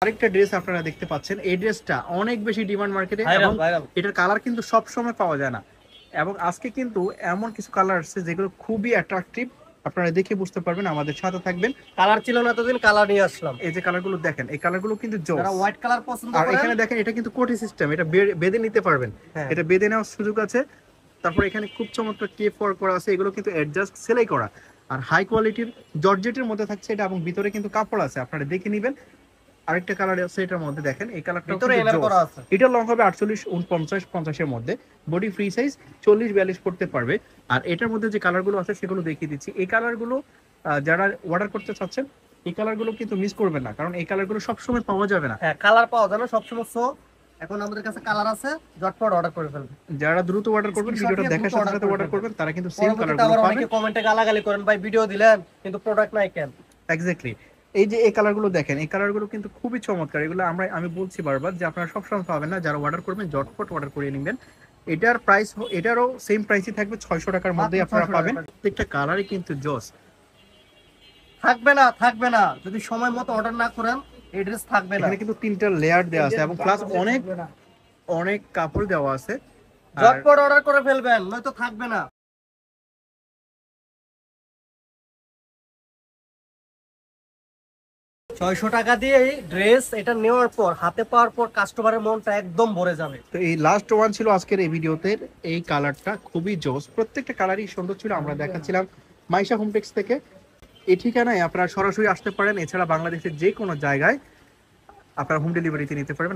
আরেকটা ড্রেস আপনারা দেখতে পাচ্ছেন, এই ড্রেসটা অনেক বেশি ডিমান্ড মার্কেটে এবং এটার কালার কিন্তু সব সময় পাওয়া যায় না। এবং আজকে কিন্তু এমন কিছু কালার আছে যেগুলো খুবই অ্যাট্রাকটিভ, আপনারা দেখে বুঝতে পারবেন, আমাদের সাথে থাকবেন। কালার ছিল না এতদিন, কালার নিয়ে আসলাম। এই যে কালারগুলো দেখেন, এই কালারগুলো কিন্তু জোস। যারা হোয়াইট কালার পছন্দ আর করেন, এখানে দেখেন এটা কিন্তু কোটি সিস্টেম, এটা বেঁধে নিতে পারবেন, এটা বেঁধে নেওয়ার সুযোগ আছে। তারপর এখানে খুব চমৎকার কেপ ওয়ার্ক করা আছে, এগুলো কিন্তু অ্যাডজাস্ট সেলাই করা আর হাই কোয়ালিটির জর্জেটের মধ্যে থাকছে এটা, এবং ভিতরে কিন্তু কাপড় আছে, আপনারা দেখে নেবেন। আরেকটা কালার আছে এটার মধ্যে, দেখেন এই কালারটা ভিতরে এনার করা আছে। এটা লং হবে 48, 49, 50 এর মধ্যে, বডি ফ্রি সাইজ 40, 42 করতে পারবে। আর এটার মধ্যে যে কালারগুলো আছে সেগুলো দেখিয়ে দিচ্ছি। এই কালারগুলো যারা অর্ডার করতে চাচ্ছেন, এই কালারগুলো কিন্তু মিস করবেন না, কারণ এই কালারগুলো সবসময় পাওয়া যাবে না। হ্যাঁ, কালার পাওয়া যায় না সবসময়। সো এখন আমাদের কাছে কালার আছে, ঝটপট অর্ডার করে ফেলবেন। যারা দ্রুত অর্ডার করবেন, ভিডিওটা দেখার সাথে সাথে অর্ডার করবেন, তারা কিন্তু সেম কালারগুলো আবার পাবেন। অনেকে কমেন্টে গালাগালি করেন, ভাই ভিডিও দিলেন কিন্তু প্রোডাক্ট নাই কেন? এক্স্যাক্টলি। এই যে এই কালারগুলো দেখেন, এই কালারগুলো কিন্তু খুবই চমৎকার। এগুলো আমি বলছি বারবার যে আপনারা সবসময় পাবেন না, যারা অর্ডার করবেন ঝটপট অর্ডার করে নেবেন। এটার প্রাইস, এটারও সেম প্রাইসই থাকবে, 600 টাকার মধ্যেই আপনারা পাবেন। প্রত্যেকটা কালারই কিন্তু জস। থাকবে না যদি সময় মতো অর্ডার না করেন, এই ড্রেস থাকবে না। এখানে কিন্তু 3টা লেয়ার দেওয়া আছে এবং প্লাস অনেক অনেক কাপড় দেওয়া আছে। ঝটপট অর্ডার করে ফেলবেন, নয়তো থাকবে না। 600 টাকা দিয়ে এই ড্রেস, এটা নেওয়ার পর, হাতে পাওয়ার পর কাস্টমারের মনটা একদম ভরে যাবে। তো এই লাস্ট ওয়ান ছিল আজকের এই ভিডিওতে। এই কালারটা খুবই জোস, প্রত্যেকটা কালারই সুন্দর ছিল। আমরা দেখাচ্ছিলাম মাইশা হোমটেক্স থেকে। এই ঠিকানায় আপনারা সরাসরি আসতে পারেন, এছাড়া বাংলাদেশের যে কোনো জায়গায় আপনারা হোম ডেলিভারিতে নিতে পারবেন।